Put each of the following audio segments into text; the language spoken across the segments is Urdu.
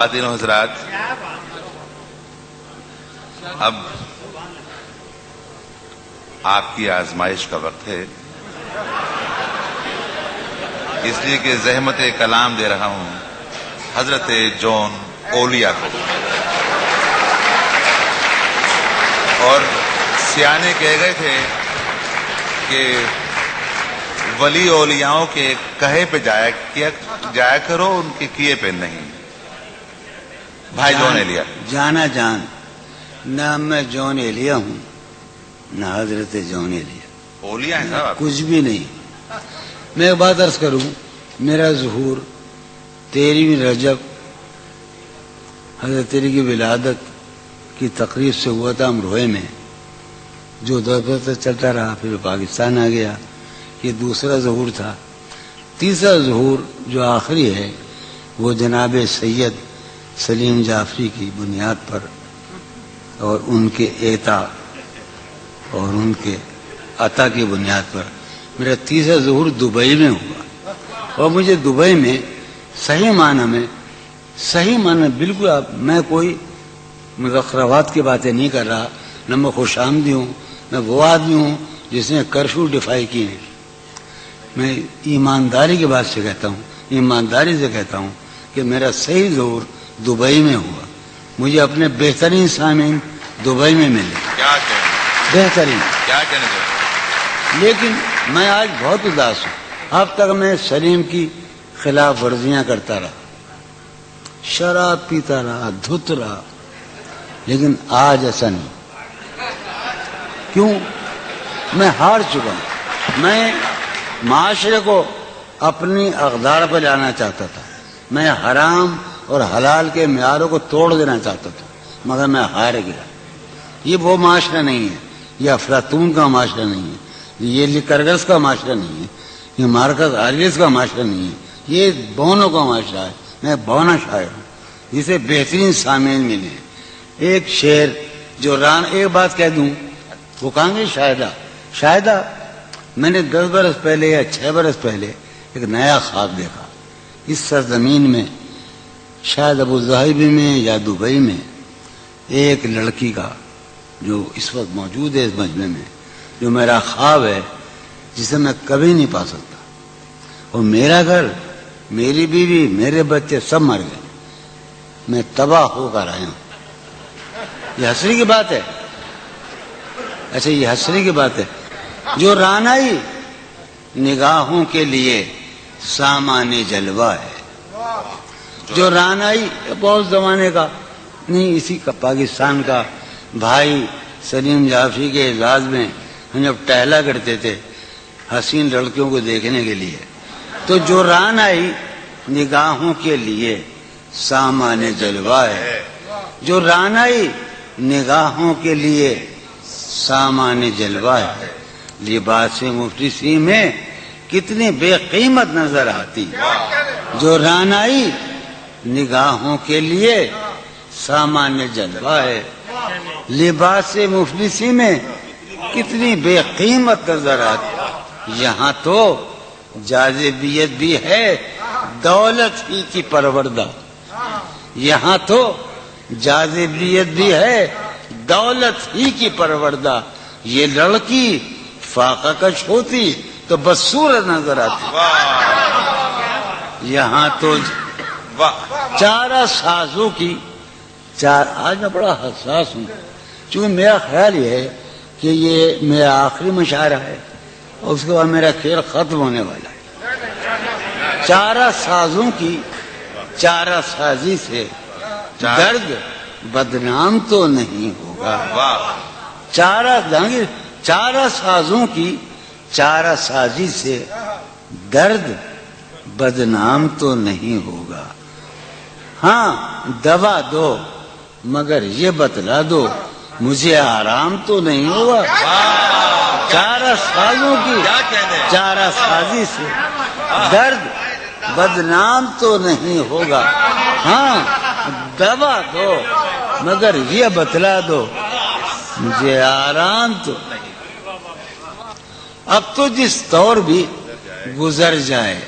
خواتین و حضرات، اب آپ کی آزمائش کا وقت ہے، اس لیے کہ زحمت کلام دے رہا ہوں حضرت جون اولیا کو. اور سیانے کہہ گئے تھے کہ ولی اولیاؤں کے کہے پہ جایا کرو، ان کے کیے پہ نہیں. بھائی جون ایلیا جانا جان، نہ میں جون ایلیا ہوں نہ حضرت جون ایلیا. اولیاء ہیں صاحب، کچھ بھی نہیں. میں ایک بات عرض کروں، میرا ظہور 13 رجب حضرت علی کی ولادت کی تقریب سے ہوا تھا امروہے میں، جو دور تک چلتا رہا، پھر پاکستان آ گیا. یہ دوسرا ظہور تھا. تیسرا ظہور جو آخری ہے وہ جناب سید سلیم جعفری کی بنیاد پر اور ان کے ایتا اور ان کے عطا کی بنیاد پر میرا تیسرا ظہور دبئی میں ہوا. اور مجھے دبئی میں صحیح معنی بالکل، میں کوئی مذخرفات کی باتیں نہیں کر رہا، نہ میں خوش آمدی ہوں، میں وہ آدمی ہوں جس نے کرفیو ڈیفائی کیے ہیں. میں ایمانداری کی بات سے کہتا ہوں، ایمانداری سے کہتا ہوں کہ میرا صحیح ظہور دبئی میں ہوا. مجھے اپنے بہترین سامعین دبئی میں ملے، بہترین. کیا کہنا چاہتے؟ لیکن میں آج بہت اداس ہوں. اب تک میں سلیم کی خلاف ورزیاں کرتا رہا، شراب پیتا رہا، دھت رہا، لیکن آج ایسا نہیں. کیوں؟ میں ہار چکا ہوں. میں معاشرے کو اپنی اقدار پر لانا چاہتا تھا، میں حرام اور حلال کے معیاروں کو توڑ دینا چاہتا تھا، مگر میں ہار گیا. یہ وہ معاشرہ نہیں ہے، یہ افلاطون کا معاشرہ نہیں ہے، یہ لیکرگس کا معاشرہ نہیں ہے، یہ مارکس آریس کا معاشرہ نہیں ہے، یہ بونوں کا معاشرہ ہے. میں بونا شاعر ہوں جسے بہترین سامعین ملے ہیں. ایک شعر جو ایک بات کہہ دوں، وہ کہاں گے شاہدہ. میں نے 10 برس پہلے یا 6 برس پہلے ایک نیا خواب دیکھا. اس سرزمین میں، شاید ابوظہبی میں یا دبئی میں، ایک لڑکی کا جو اس وقت موجود ہے اس مجمع میں، جو میرا خواب ہے، جسے میں کبھی نہیں پا سکتا. اور میرا گھر، میری بیوی، میرے بچے سب مر گئے، میں تباہ ہو کر آیا ہوں. یہ حسرت کی بات ہے. اچھا، یہ حسرت کی بات ہے. جو رانائی نگاہوں کے لیے سامان جلوہ ہے، جو رانائی بہت زمانے کا نہیں، اسی کا پاکستان کا بھائی سلیم جعفری کے اعزاز میں ہم جب ٹہلا کرتے تھے حسین لڑکیوں کو دیکھنے کے لیے، تو جو رانائی نگاہوں کے لیے سامان جلوہ ہے، جو رانائی نگاہوں کے لیے سامان جلوہ ہے، لباس مفلسی میں کتنی بے قیمت نظر آتی. جو رانائی نگاہوں کے لیے سامان جلوہ ہے، لباس مفلسی میں کتنی بے قیمت نظر آتی. یہاں تو جاذبیت بھی ہے دولت ہی کی پروردہ، یہاں تو جاذبیت بھی ہے دولت ہی کی پروردہ. یہ لڑکی فاقہ کش ہوتی تو بدصورت نظر آتی. یہاں تو چارہ سازوں کی آج میں بڑا حساس ہوں، چونکہ میرا خیال یہ ہے کہ یہ میرا آخری مشاعرہ ہے اور اس کے بعد میرا کھیل ختم ہونے والا ہے. چارہ سازوں کی چارہ سازی سے درد بدنام تو نہیں ہوگا. چارہ سازوں کی چارہ سازی سے درد بدنام تو نہیں ہوگا. ہاں، دوا دو مگر یہ بتلا دو مجھے آرام تو نہیں ہوگا. چارہ سازوں کی چارہ سازی سے درد بدنام تو نہیں ہوگا. ہاں، دوا دو مگر یہ بتلا دو مجھے آرام تو نہیں. اب تو جس طور بھی گزر جائے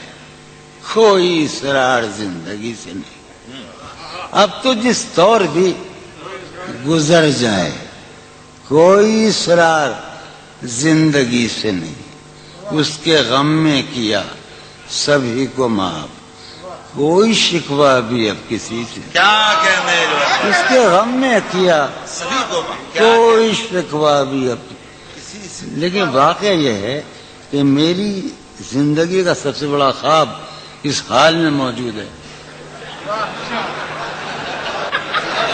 کوئی اسرار زندگی سے نہیں. اب تو جس طور بھی گزر جائے، کوئی اسرار زندگی سے نہیں، اس کے غم میں کیا سبھی کو معاف، کوئی شکوہ بھی اب کسی سے، کیا کہنے جو ہے اس کے غم میں کیا سبھی کو کوئی شکوہ بھی اب، کسی سے لیکن واقعہ یہ ہے کہ میری زندگی کا سب سے بڑا خواب اس حال میں موجود ہے.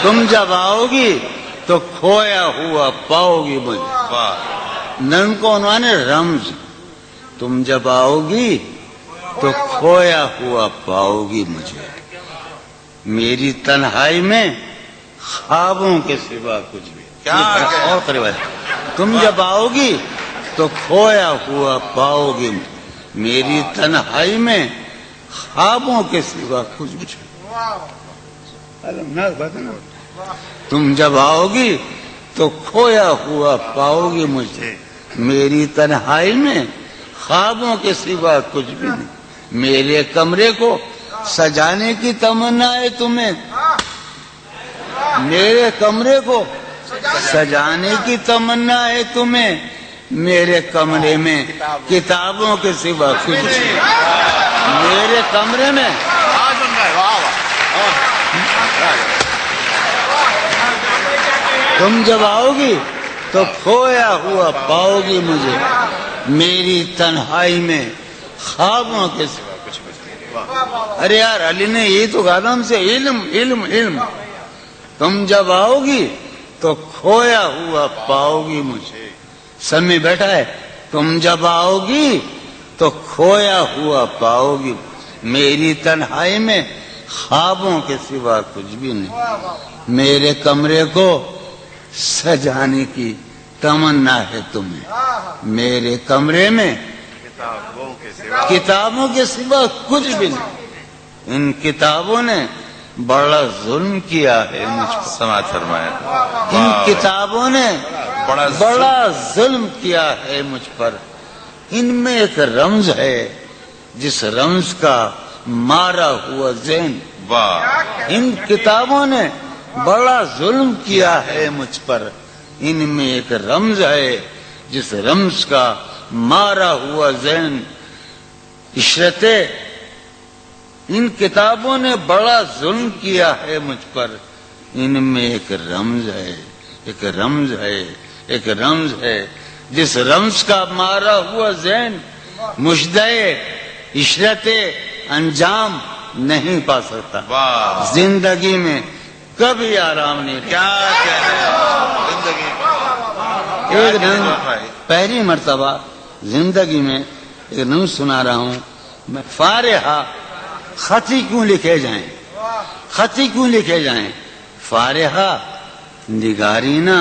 تم جب آؤ گی تو کھویا ہوا پاؤ گی مجھے. واہ نن کو عنوان ہے رمز. تم جب آؤ گی تو کھویا ہوا پاؤ گی مجھے، میری تنہائی میں خوابوں کے سوا کچھ بھی. کیا اور قریب ہے. تم جب آؤ گی تو کھویا ہوا پاؤ گی، میری تنہائی میں خوابوں کے سوا کچھ بھی. تم جب آؤ گی تو کھویا ہوا پاؤ گی مجھے، میری تنہائی میں خوابوں کے سوا کچھ بھی نہیں. میرے کمرے کو سجانے کی تمنا ہے تمہیں، میرے کمرے کو سجانے کی تمنا ہے تمہیں، میرے کمرے میں کتابوں کے سوا کچھ نہیں. میرے کمرے میں تم جب آؤ گی تو کھویا ہوا پاؤ گی مجھے، میری تنہائی میں خوابوں کے سوا کچھ نہیں. ارے یار علی نے یہی تو کہا تھا ہم سے، علم علم علم. تم جب آؤ گی تو کھویا ہوا پاؤ گی مجھے. سمی بیٹھا ہے. تم جب آؤ گی تو کھویا ہوا پاؤ گی، میری تنہائی میں خوابوں کے سوا کچھ بھی نہیں. میرے کمرے کو سجانے کی تمنا ہے تمہیں، میرے کمرے میں کتابوں کے سوا کچھ بھی نہیں. ان کتابوں نے بڑا ظلم کیا ہے مجھ پر. سماعت فرمایا. ان کتابوں نے بڑا ظلم کیا ہے مجھ پر. ان میں ایک رمز ہے جس رمز کا مارا ہوا ذہن. واہ ان کتابوں نے بڑا ظلم کیا ہے مجھ پر. ان میں ایک رمز ہے جس رمز کا مارا ہوا ذہن. عشرت ان کتابوں نے بڑا ظلم کیا ہے مجھ پر. ان میں ایک رمز ہے، ایک رمز ہے، ایک رمز ہے جس رمز کا مارا ہوا ذہن مشدے عشرت انجام نہیں پا سکتا. واہ زندگی میں کبھی آرام نہیں. کیا کہنے زندگی ایک دن پہلی مرتبہ زندگی میں ایک نم سنا رہا ہوں میں. فارحہ خطی کیوں لکھے جائیں، خطی کیوں لکھے جائیں. فارحہ نگارینا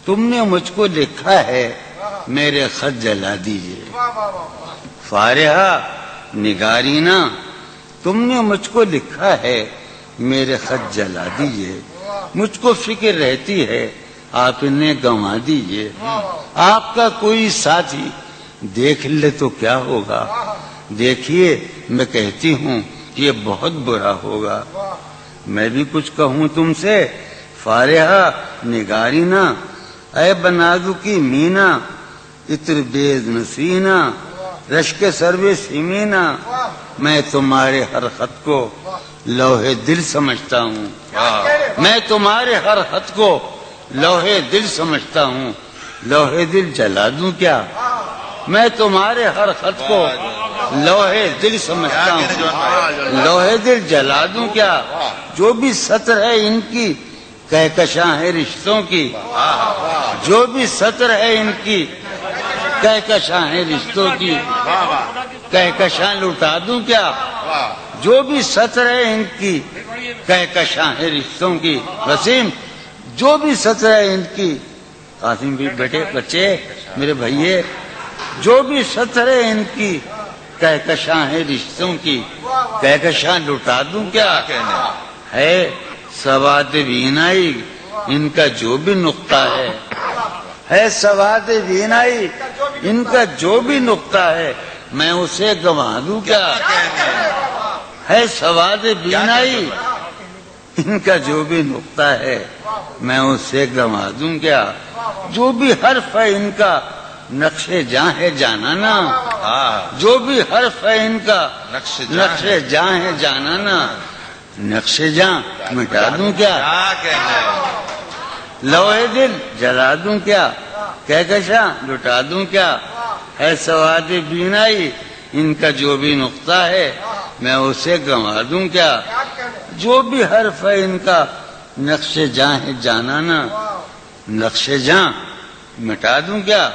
تم نے مجھ کو لکھا ہے، میرے خط جلا دیجئے. فارحہ نگارینا تم نے مجھ کو لکھا ہے، میرے خط جلا دیجئے. مجھ کو فکر رہتی ہے آپ انہیں گنوا دیجئے. آپ کا کوئی ساتھی دیکھ لے تو کیا ہوگا. دیکھیے میں کہتی ہوں یہ بہت برا ہوگا. میں بھی کچھ کہوں تم سے. فارحہ نگارینا اے بنادو کی مینا، عطر بیز نسینا، رشک سروے سیمینا. میں تمہارے ہر خط کو لوہے دل سمجھتا ہوں. میں تمہارے ہر خط کو لوہے دل سمجھتا ہوں. لوہے دل جلا دوں کیا. میں تمہارے ہر خط کو لوہے دل سمجھتا ہوں. لوہے دل جلا دوں کیا. جو بھی سطر ہے ان کی کہکشاں ہے رشتوں کی. جو بھی سطر ہے ان کی کہکشاں ہے رشتوں کی. کہکشاں لٹا دوں کیا. جو بھی سطر ہے ان کی کہکشاں ہے رشتوں کی. وسیم جو بھی سطر ہے ان کی. قاسم بھی بیٹے بچے میرے بھائیے، جو بھی سطر ہے ان کی کہکشاں ہے رشتوں کی. کہکشاں لٹا دوں کیا. ہے سواد بینائی ان کا جو بھی نقطہ ہے سواد بینائی ان کا جو بھی نقطہ ہے میں اسے گنوا دوں کیا. ہے سواد بینائی ان کا جو بھی نقطہ ہے میں اسے گنوا دوں کیا؟ جو بھی حرف ہے ان کا نقش جاں ہے جانانا، ہاں جو بھی حرف ہے ان کا نقش نقش جاں ہے جانانا، نقش جاں مٹا دوں کیا؟ کیا کہنا ہے؟ لوہے دل جلا دوں کیا؟ کہکشاں لٹا دوں کیا؟ ہے سواد بینائی ان کا جو بھی نقطہ ہے میں اسے گنوا دوں کیا؟ جو بھی حرف ہے ان کا نقش جاں ہے جانانا، نقش جاں مٹا دوں کیا؟